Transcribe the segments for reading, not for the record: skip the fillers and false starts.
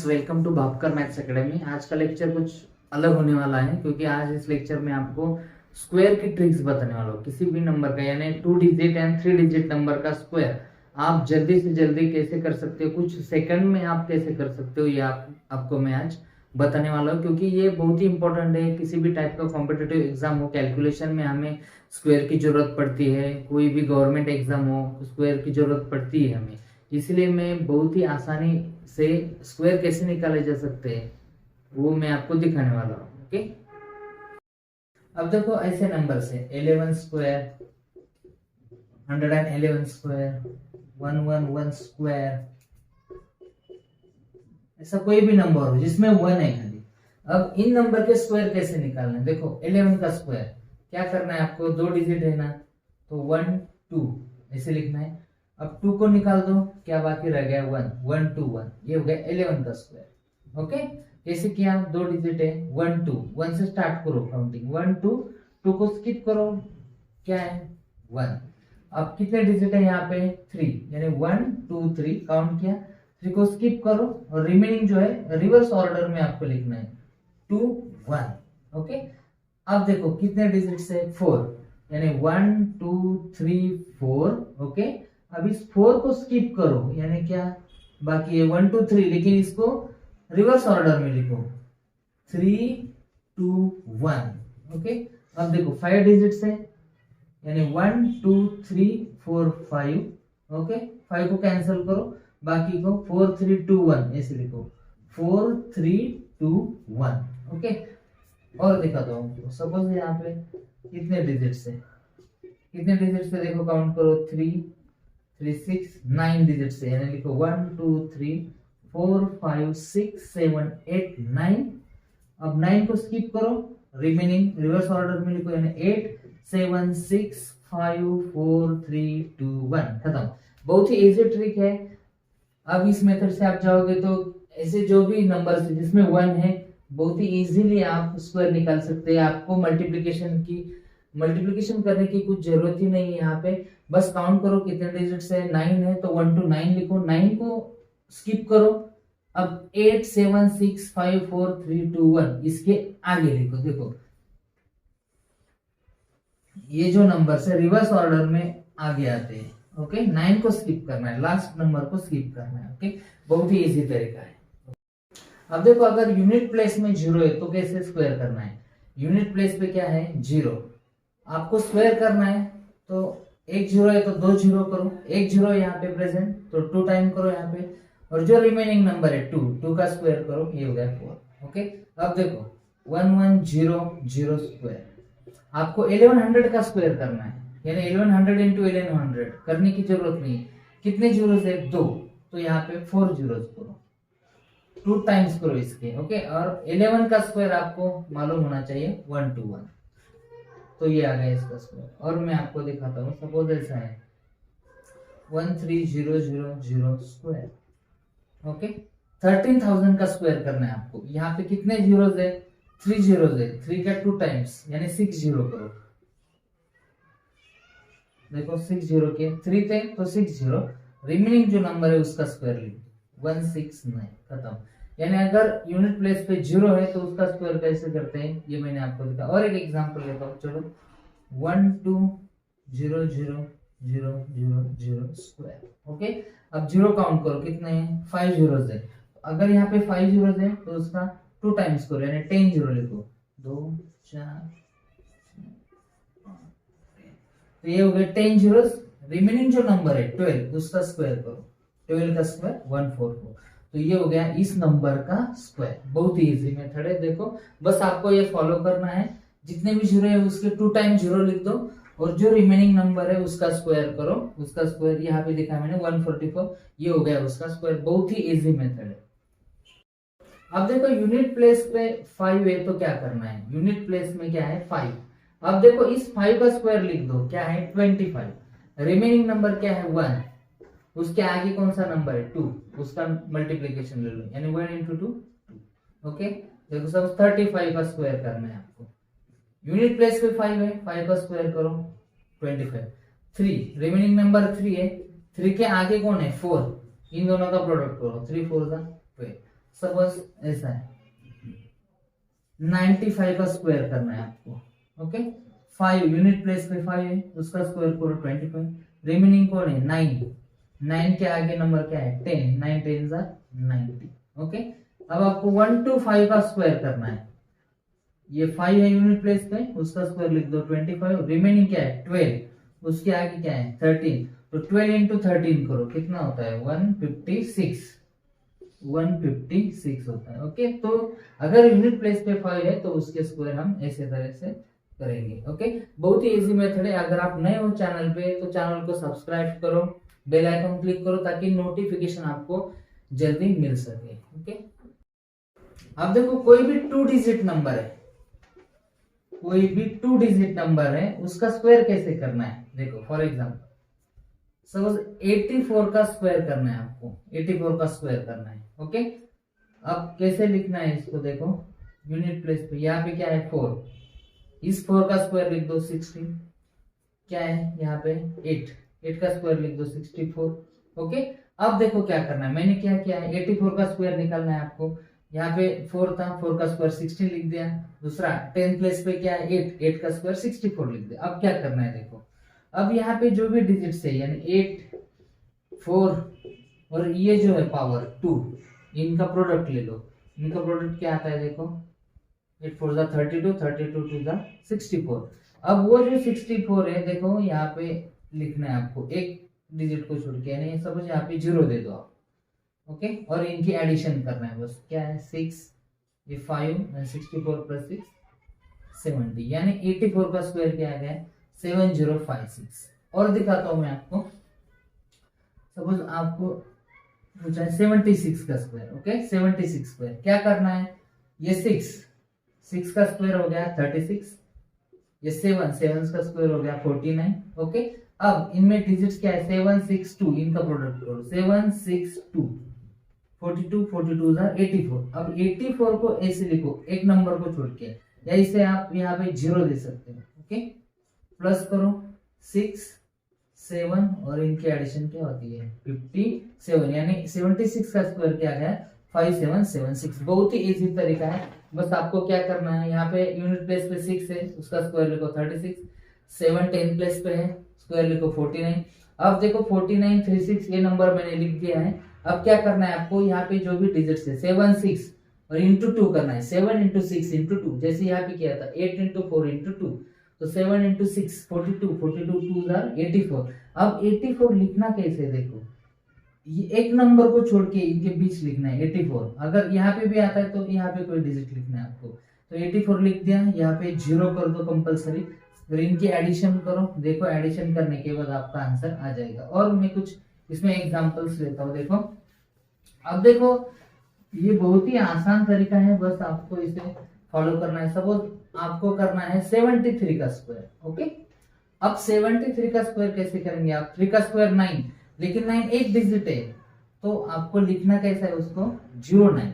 Friends, welcome to Bhapkar maths academy. आज का lecture कुछ अलग होने वाला है क्योंकि आज इस लेक्चर में आपको स्क्वायर की ट्रिक्स बताने वाला हूँ। किसी भी नंबर का यानी 2 डिजिट एंड 3 डिजिट नंबर का स्क्वायर आप जल्दी से जल्दी कैसे कर सकते हो, कुछ सेकंड में आप कैसे कर सकते हो, ये आपको मैं आज बताने वाला हूँ क्योंकि ये बहुत ही इंपॉर्टेंट है। किसी भी टाइप का कॉम्पिटिटिव एग्जाम हो, कैलकुलेशन में हमें स्क्वायर की जरूरत पड़ती है। कोई भी गवर्नमेंट एग्जाम हो, स्क्वायर की जरूरत पड़ती है हमें। इसलिए मैं बहुत ही आसानी से स्क्वायर कैसे निकाले जा सकते हैं वो मैं आपको दिखाने वाला हूँ। ओके, अब देखो ऐसे नंबर से 11 स्क्वायर, 111 स्क्वायर, 111 स्क्वायर, ऐसा कोई भी नंबर हो जिसमें 1 है खाली। अब इन नंबर के स्क्वायर कैसे निकालना है? देखो 11 का स्क्वायर क्या करना है आपको, 2 डिजिट है ना, तो 1 2 ऐसे लिखना है। अब 2 को निकाल दो, क्या बाकी रह गया 1, 1 2 1, ये हो गया 11 का स्क्वायर। ओके, कैसे किया? 2 डिजिट है, 1 2, 1 से स्टार्ट करो काउंटिंग, 1 2, 2 को स्किप करो, क्या है 1। अब कितने डिजिट है यहाँ पे? 3, यानी 1 2 3 काउंट किया, 3 को स्किप करो और रिमेनिंग जो है रिवर्स ऑर्डर में आपको लिखना है 2 1। ओके, अब देखो कितने डिजिट से? 4, यानी 1 2 3 4। ओके, अब इस 4 को स्किप करो, यानी क्या बाकी है 1 2 3, लेकिन इसको रिवर्स ऑर्डर में लिखो 3 2 1। ओके, अब देखो 5 डिजिट है, यानी 1 2 3 4 5। ओके, 5 को कैंसिल करो, बाकी को 4 3 2 1 ऐसे लिखो 4 3 2 1। ओके, और दिखाता हूँ। सपोज यहाँ पे कितने डिजिट से, देखो काउंट करो 3 3 6 9 डिजिट से, यानी लिखो 1 2 3 4 5 6 7 8 9। अब 9 को स्किप करो, रिमेनिंग रिवर्स ऑर्डर में लिखो, यानी 8 7 6 5 4 3 2 1। खत्म। बहुत ही इजी ट्रिक है। अब इस मेथड से आप जाओगे तो ऐसे जो भी नंबर है जिसमें 1 है, बहुत ही इजीली आप स्क्वायर निकाल सकते हैं। आपको मल्टीप्लिकेशन करने की कुछ जरूरत ही नहीं है। यहाँ पे बस काउंट करो कितने डिजिट्स है, 9 है तो 1 to 9 लिखो, 9 को स्किप करो। अब 8 7 6 5 4 3 2 1 इसके आगे लिखो। देखो ये जो नंबर है रिवर्स ऑर्डर में आगे आते हैं। ओके, 9 को स्किप करना है, लास्ट नंबर को स्किप करना है। ओके, बहुत ही इजी तरीका है। अब देखो अगर यूनिट प्लेस में 0 है तो कैसे स्क्वायर करना है? यूनिट प्लेस पे क्या है? 0। आपको स्क्वायर करना है तो एक 0 है तो 2 0 करो, एक 0 यहाँ पे प्रेजेंट तो 2 टाइम करो यहाँ पे, और जो रिमेनिंग नंबर है 2 का स्क्वायर करो, ये हो गया 4। ओके, अब देखो 1 1 0 0 स्क्वायर, आपको 1100 का स्क्वायर करना है, यानी 1100 इंटू 1100 करने की जरूरत नहीं है। कितने जीरो है? 2, तो यहाँ पे 4 जीरो करो, 2 टाइम्स करो इसके। ओके, और 11 का स्क्वायर आपको मालूम होना चाहिए 1 to 1, तो ये आ गया इसका स्क्वायर। और मैं आपको दिखाता हूँ, सपोज ऐसा है 13000 स्क्वायर। ओके, 13000 का स्क्वायर करना है आपको। यहाँ पे कितने जीरोस है? 3 जीरोस है, 3 का 2 टाइम्स यानी 6 जीरो करो। देखो 6 जीरो के 3 थे तो 6 जीरो, रिमेनिंग जो नंबर है उसका स्क्वायर लिखो 169। खत्म। यानी अगर यूनिट प्लेस पे 0 है तो उसका स्क्वायर कैसे करते हैं ये मैंने आपको दिखा। और एक एग्जांपल लेता हूँ, चलो 1 2 0 0 0 0 0 स्क्वायर। ओके, अब 0 काउंट करो, कितने हैं? 5 जीरोस है। अगर यहाँ पे 5 जीरोस है तो उसका 2 टाइम्स करो, यानी 10 जीरो लिखो, 2 4। तो ये हो गया 10 जीरोस। रिमेनिंग जो नंबर है 12 उसका स्क्वायर करो, 12 का स्क्वायर 144। तो ये हो गया इस नंबर का स्क्वायर। बहुत ही इजी मेथड है। देखो बस आपको ये फॉलो करना है, जितने भी जीरो है उसके 2 टाइम जीरो लिख दो, और जो रिमेनिंग नंबर है उसका स्क्वायर करो। उसका स्क्वायर यहाँ पे दिखा मैंने 144, ये हो गया उसका स्क्वायर। बहुत ही इजी मेथड है। अब देखो यूनिट प्लेस पे 5 है तो क्या करना है? यूनिट प्लेस में क्या है? 5। अब देखो इस 5 का स्क्वायर लिख दो, क्या है? 25। रिमेनिंग नंबर क्या है? 1। उसके आगे कौन सा नंबर है? 2, उसका मल्टीप्लीकेशन ले लो, यानी 1 into 2 2। ओके, देखो सब 35 का स्क्वायर करना है आपको। यूनिट प्लेस पे 5 है, 5 का स्क्वायर करो 25। 3 रिमेनिंग नंबर 3 है, 3 के आगे कौन है? 4, इन दोनों का प्रोडक्ट करो, 3 4 12। सपोज ऐसा है 95 का स्क्वायर करना है आपको, ओके। 5 यूनिट प्लेस पे 5 है, उसका स्क्वायर करो 25। रिमेनिंग कौन है 9, 9 के आगे नंबर क्या है 10, 9 10 90, ओके। अब आपको 1 to 5 का स्क्वायर करना है, ये 5 है यूनिट प्लेस पे, उसका स्क्वायर लिख दो 25। रिमेनिंग क्या है 12, उसके आगे क्या है 13, तो 12 into 13 करो, कितना होता है 156, 156 होता है, ओके। तो अगर यूनिट प्लेस पे 5 है तो उसके स्क्वायर हम ऐसे तरह से करेंगे, ओके। बहुत ही इजी मेथड है। अगर आप नए हो चैनल पे तो चैनल को सब्सक्राइब करो, बेल आइकन क्लिक करो ताकि नोटिफिकेशन आपको जल्दी मिल सके, ओके। अब देखो कोई भी 2 डिजिट नंबर है, कोई भी 2 डिजिट नंबर है, उसका स्क्वायर कैसे करना है देखो। फॉर एग्जाम्पल सपोज 84 का स्क्वायर करना है आपको, 84 का स्क्वायर करना है, ओके। अब कैसे लिखना है इसको देखो, यूनिट प्लेस पे यहाँ पे क्या है 4, इस 4 का स्क्वायर लिख दो 16, क्या है यहाँ पे 8, 8 का स्क्वायर लिख दो 64, ओके। अब देखो क्या करना है, मैंने क्या किया है 84 का स्क्वायर निकालना है आपको। यहाँ पे 4 था, 4 का स्क्वायर 16 लिख दिया। दूसरा 10 प्लेस पे क्या है 8, 8 का स्क्वायर 64 लिख दिया। अब क्या करना है देखो, अब यहाँ पे जो भी डिजिट्स है यानी 8, 4 और ये जो है पावर 2, इनका प्रोडक्ट ले लो। इनका प्रोडक्ट क्या आता है देखो, 8 4 जा 32, 32 2 जा 64। अब वो जो 64 है देखो यहाँ पे लिखना है आपको, एक डिजिट को छोड़ के, यानी सपोज यहाँ पे 0 दे दो आप, ओके। और इनकी एडिशन करना है बस, क्या है 6, ये 5, 64 प्लस 6 70, यानी 84 का स्क्वायर क्या आ गया 7056। और दिखाता हूं मैं आपको, सपोज आपको पूछा है 76 का स्क्वायर, ओके। 76 स्क्वायर क्या करना है, ये 6 का स्क्वायर हो गया 36, ये 7 का स्क्वायर हो गया 49, ओके। अब इनमें डिजिट्स क्या है 762, इनका प्रोडक्ट करो 762, 42 42 84। अब 84 को ऐसे लिखो, एक नंबर को छोड़ के, या इसे आप यहाँ पे 0 दे सकते हो, ओके। प्लस करो 6 7 और इनकी एडिशन क्या होती है 57, यानी 76 का स्क्वायर क्या गया 5776। बहुत ही इजी तरीका है, बस आपको क्या करना है, यहाँ पे यूनिट प्लेस पे 6 है, उसका स्क्वायर लिखो 36, 7 10 प्लेस पे है, स्क्वायर लिखो 49। अब देखो 49 36 ये नंबर मैंने लिख दिया है। अब क्या करना है आपको, यहाँ पे जो भी डिजिट्स है 7 6 और इंटू 2 करना है, 7 इंटू 6 इंटू 2, जैसे यहाँ पे किया था 8 इंटू 4 इंटू 2, तो 7 इंटू 6 42, 42 2 84। अब 84 लिखना कैसे देखो, ये एक नंबर को छोड़ के इनके बीच लिखना है 84। अगर यहाँ पे भी आता है तो यहाँ पे कोई डिजिट लिखना है आपको, तो 84 लिख दिया, यहाँ पे 0 कर दो कंपलसरी, फिर इनकी एडिशन करो। देखो एडिशन करने के बाद आपका आंसर आ जाएगा। और मैं कुछ इसमें एग्जांपल्स लेता हूँ, देखो। अब देखो ये बहुत ही आसान तरीका है, बस आपको इसे फॉलो करना है। सपोज आपको करना है 73 का स्क्वायर, ओके। अब 73 का स्क्वायर कैसे करेंगे आप, 3 का स्क्वायर 9, लेकिन 9 एक डिजिट है, तो आपको लिखना कैसा है उसको 09।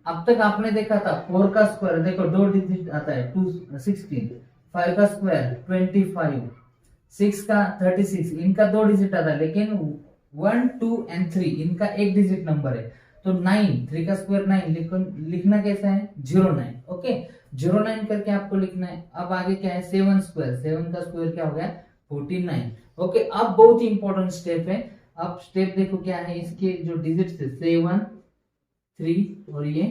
अब तक आपने देखा था 4 का स्क्वायर, देखो 2 डिजिट आता है 2 16, 5 का स्क्वायर 25, 6 का 36, इनका 2 डिजिट आता है, लेकिन 1 2 एंड 3 इनका एक डिजिट नंबर है। तो 9, 3 का स्क्वायर 9, लिखना कैसा है 09, ओके। 09 करके आपको लिखना है। अब आगे क्या है 7 स्क्वायर, 7 का स्क्वायर क्या हो गया 49, ओके। अब बहुत ही इंपॉर्टेंट स्टेप है। अब स्टेप देखो क्या है, इसके जो डिजिट्स है 7 3 और ये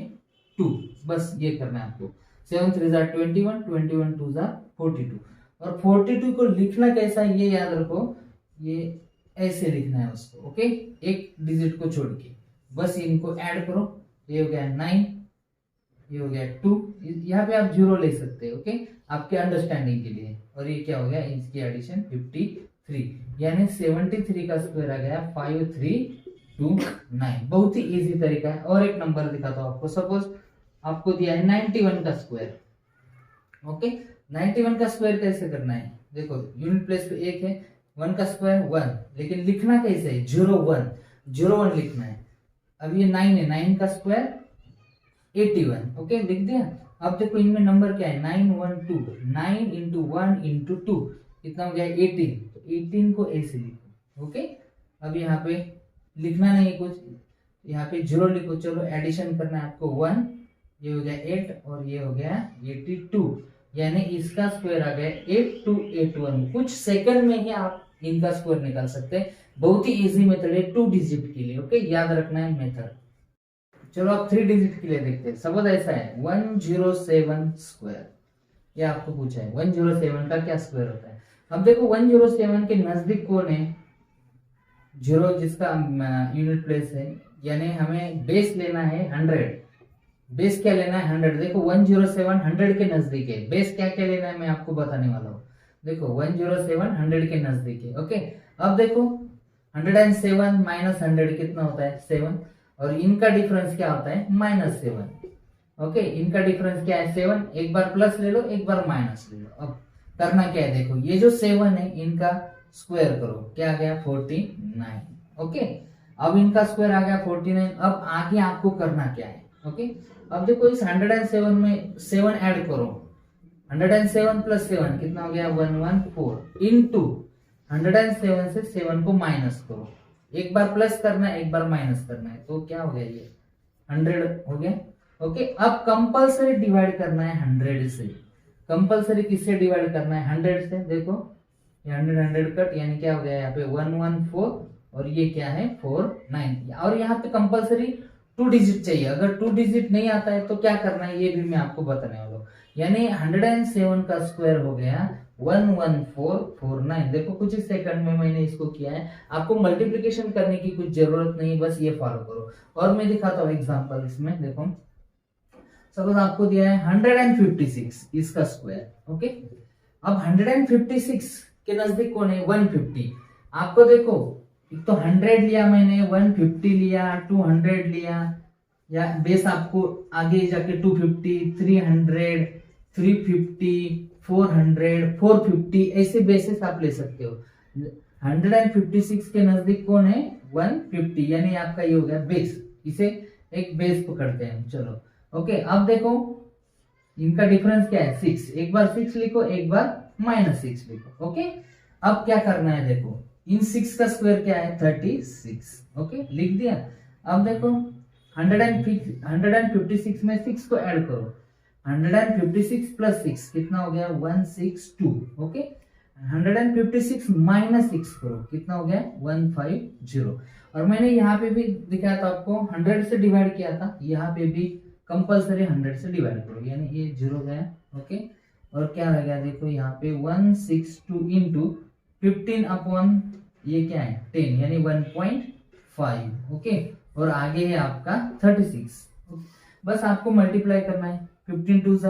2, बस ये करना है आपको। 7 3 जा 21, 21 2 जा 42, और 42 को लिखना कैसा है ये याद रखो, ये ऐसे लिखना है उसको, ओके, एक डिजिट को छोड़ के। बस इनको ऐड करो, ये हो गया 9, ये हो गया 2, यहाँ पे आप 0 ले सकते हैं, ओके, आपके अंडरस्टैंडिंग के लिए। और ये क्या हो गया, इसकी एडिशन 53, यानी 73 का स्क्वायर आ गया 5329। बहुत ही इजी तरीका है। और एक नंबर दिखाता हूँ आपको, सपोज आपको दिया है 91 का स्क्वायर, ओके। 91 का स्क्वायर कैसे करना है देखो, यूनिट प्लेस पे 1 है, 1 का स्क्वायर 1, लेकिन लिखना कैसे है 01 लिखना है। अब ये 9 है, 9 का स्क्वायर 81, ओके, लिख दिया। अब देखो इनमें नंबर क्या है 912, 9 इंटू 1 इंटू 2 कितना हो गया 18, तो 18 को ऐसे लिखो, ओके। अब यहाँ पे लिखना नहीं कुछ, यहाँ पे 0 लिखो। चलो एडिशन करना है आपको 1, ये हो गया 8 और ये हो गया 82, यानी इसका स्क्वायर आ गया 8281। कुछ सेकंड में ही आप इनका स्क्वायर निकाल सकते हैं। बहुत ही इजी मेथड है 2 डिजिट के लिए। ओके, याद रखना है मेथड। चलो अब 3 डिजिट के लिए देखते हैं। सपोज ऐसा है 107 स्क्वायर, ये आपको पूछा है 107 का क्या स्क्वायर होता है। अब देखो 107 के नजदीक कौन है, 0 जिसका यूनिट प्लेस है, यानी हमें बेस लेना है 100। बेस क्या लेना है 100। देखो 107 100 के नजदीक है। बेस क्या क्या लेना है मैं आपको बताने वाला हूँ। देखो 107 100 के नजदीक है। ओके, अब देखो 107 माइनस 100 कितना होता है 7, और इनका डिफरेंस क्या होता है -7। ओके, इनका डिफरेंस क्या है 7। एक बार प्लस ले लो, एक बार माइनस ले लो। अब करना क्या है, देखो ये जो 7 है इनका स्क्वायर करो, क्या आ गया 49। ओके, अब इनका स्क्वायर आ गया 49। अब आगे आपको करना क्या है। ओके, अब देखो इस 107 में 7 ऐड करो। 107 प्लस 7 कितना हो गया 114 इनटू 107 से 7 को माइनस करो। एक बार प्लस करना है, एक बार माइनस करना है, तो क्या हो गया ये 100 हो गया। ओके, अब कंपलसरी डिवाइड करना है 100 से। कंपलसरी किससे डिवाइड करना है 100 से। देखो ये 100 कट, यानी क्या हो गया यहाँ पे 114 और ये क्या है 49। और यहाँ पे कंपलसरी 2 डिजिट चाहिए। अगर 2 डिजिट नहीं आता है तो क्या करना है ये भी मैं आपको बताने वाला हूँ। यानी 107 का स्क्वायर हो गया 11449। देखो कुछ ही सेकंड में मैंने इसको किया है। आपको मल्टीप्लिकेशन करने की कुछ जरूरत नहीं, बस ये फॉलो करो। और मैं दिखाता हूँ एग्जांपल इसमें। देखो सपोज आपको दिया है 156 इसका स्क्वायर। ओके, अब 156 के नजदीक कौन है 150। आपको देखो एक तो 100 लिया मैंने, 150 लिया, 200 लिया, या बेस आपको आगे जाके 250, 300, 350, 400, 450 ऐसे बेसिस आप ले सकते हो। 156 के नजदीक कौन है 150, यानी आपका ये हो गया बेस। इसे एक बेस पकड़ते हैं। चलो ओके, अब देखो इनका डिफरेंस क्या है 6। एक बार 6 लिखो, एक बार -6 लिखो। ओके, अब क्या करना है, देखो इन 6 का स्क्वायर क्या है 36। ओके, लिख दिया। अब देखो 156 में 6 को ऐड करो। 156 प्लस 6 कितना हो गया 162। ओके, 156 माइनस 6 करो, कितना हो गया 150। और मैंने यहाँ पे भी दिखाया था आपको 100 से डिवाइड किया था, यहाँ पे भी कंपलसरी 100 से डिवाइड करो, यानी ये 0 गया। ओके, और क्या रह गया देखो यहाँ पे 162 इंटू 15 अपॉन ये क्या है 10, यानी 1.5। ओके, और आगे है आपका 36। बस आपको मल्टीप्लाई करना है 15 टू सा।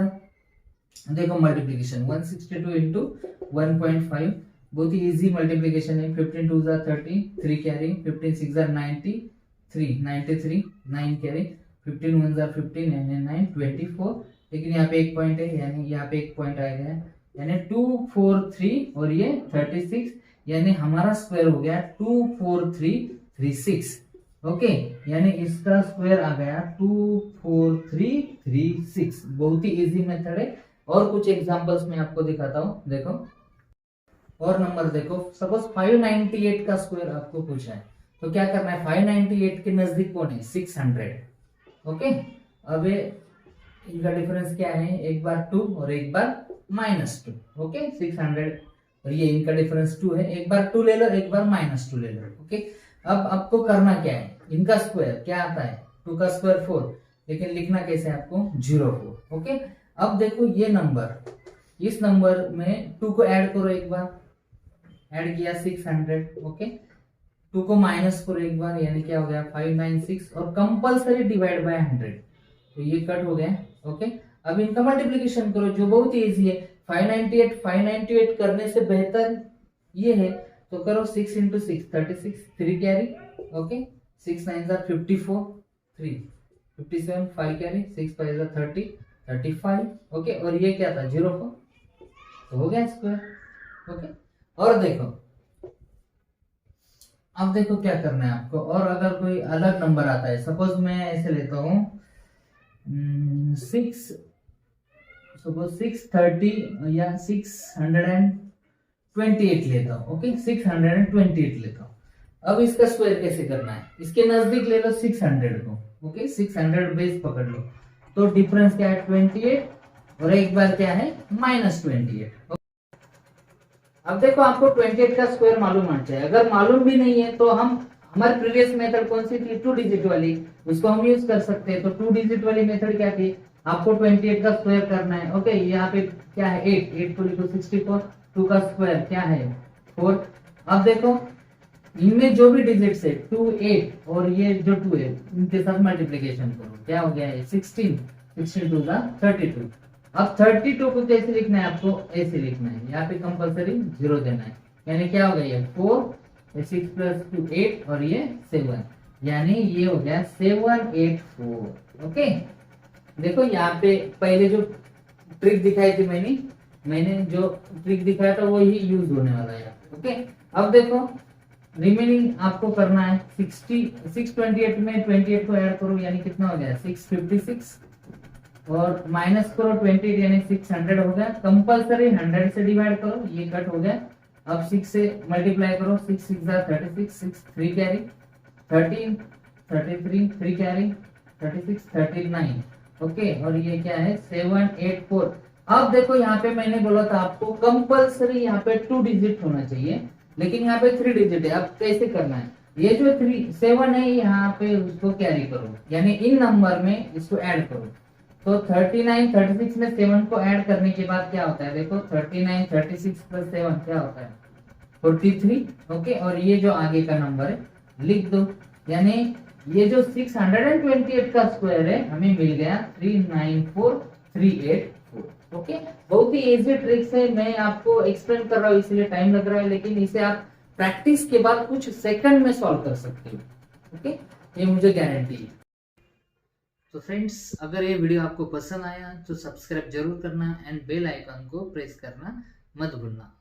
देखो मल्टीप्लीकेशन 162 इंटू 1.5 बहुत ही इजी मल्टीप्लीकेशन है। 15 टू सा 30, 3 कैरी, 15 6 जार 93, 9 कैरी, 15 1 जार 15 यानी 9 24। लेकिन यहाँ पे एक पॉइंट है, यानी यहाँ पे एक पॉइंट आएगा, यानी 243 और ये 36, यानी हमारा स्क्वायर हो गया 24336। ओके, यानी इसका स्क्वायर आ गया 24336। बहुत ही इजी मेथड है। और कुछ एग्जांपल्स में आपको दिखाता हूं। देखो और नंबर देखो, सपोज 598 का स्क्वायर आपको पूछा है, तो क्या करना है 598 के नजदीक कौन है 600। ओके, अब इनका डिफरेंस क्या है, एक बार 2 और एक बार -2। ओके, 600 और ये इनका डिफरेंस 2 है। एक बार 2 ले लो, एक बार -2 ले लो। ओके, अब आपको करना क्या है, इनका स्क्वायर क्या आता है 2 का स्क्वायर 4, लेकिन लिखना कैसे आपको 04। ओके, अब देखो ये नंबर, इस नंबर में 2 को ऐड करो, एक बार ऐड किया 600। ओके, 2 को माइनस करो एक बार, यानी क्या हो गया 596, और कंपलसरी डिवाइड बाय 100, तो ये कट हो गया। ओके, अब इनका मल्टीप्लिकेशन करो जो बहुत ही इजी है। 598 करने से बेहतर ये है, तो करो 6 into 6 36, 3 carry. Okay, 6 9 jar 54, 3 57, 5 carry, 6 5 jar 30, 35। Okay, और ये क्या था 04, तो हो गया स्क्वायर। ओके, और देखो अब देखो क्या करना है आपको। और अगर कोई अलग नंबर आता है, सपोज मैं ऐसे लेता हूं 630 या 628 लेता हूं। ओके, 628 लेता हूं, अब इसका स्क्वायर कैसे करना है, इसके नजदीक ले लो 600 को, ओके 600 बेस पकड़ लो, तो डिफरेंस क्या है 28 और एक बार क्या है -28। अब देखो आपको 28 का स्क्वायर मालूम होना चाहिए, अगर मालूम भी नहीं है तो हम हमारे प्रीवियस मेथड कौन सी थी 2 डिजिट वाली, उसको हम यूज कर सकते हैं। तो 2 डिजिट वाली मेथड क्या थी, आपको 28 का स्क्वायर करना है, ओके यहाँ पे क्या है 8 को लिखो 64, 2 का स्क्वायर क्या है 4। अब देखो इनमें जो भी डिजिट्स है 2 8 और ये जो 2 है इनके साथ मल्टीप्लिकेशन करो, क्या हो गया है 16, 16 का 32। अब 32 को कैसे लिखना है, आपको ऐसे लिखना है, यहाँ पे कंपलसरी 0 देना है, यानी क्या हो गया ये 4, 6 + 2 8 और ये 7, यानी ये हो गया 784। ओके देखो यहाँ पे पहले जो ट्रिक दिखाई थी मैंने जो ट्रिक दिखाया था वो ही यूज होने वाला है। ओके अब देखो रिमेनिंग आपको करना है 628 में 28 को ऐड करो, यानी कितना हो गया 656 और माइनस करो 28 यानी 600 हो गया, कंपलसरी 100 से डिवाइड करो, ये कट हो गया। अब 6 से मल्टीप्लाई करो, 6 6 36, 6 3 कैरी 13 33 3 कैरी 36 39, ओके और ये क्या है 784। अब देखो यहाँ पे मैंने बोला था आपको कंपलसरी यहाँ पे 2 डिजिट होना चाहिए, लेकिन यहाँ पे 3 डिजिट है। अब कैसे करना है, ये जो 7 है यहाँ पे उसको कैरी करो, यानी इन नंबर में इसको ऐड करो। तो 39 36 में 7 को ऐड करने के बाद क्या होता है, देखो 39 36 + 7 क्या होता है 43, ओके और ये जो आगे का नंबर है लिख दो, यानी ये जो 628 का स्क्वायर है हमें मिल गया 394384। ओके बहुत ही इजी ट्रिक्स है, मैं आपको एक्सप्लेन कर रहा हूँ इसलिए टाइम लग रहा है, लेकिन इसे आप प्रैक्टिस के बाद कुछ सेकंड में सॉल्व कर सकते हो। ओके ये मुझे गारंटी है। तो फ्रेंड्स अगर ये वीडियो आपको पसंद आया तो सब्सक्राइब जरूर करना एंड बेल आइकन को प्रेस करना मत भूलना।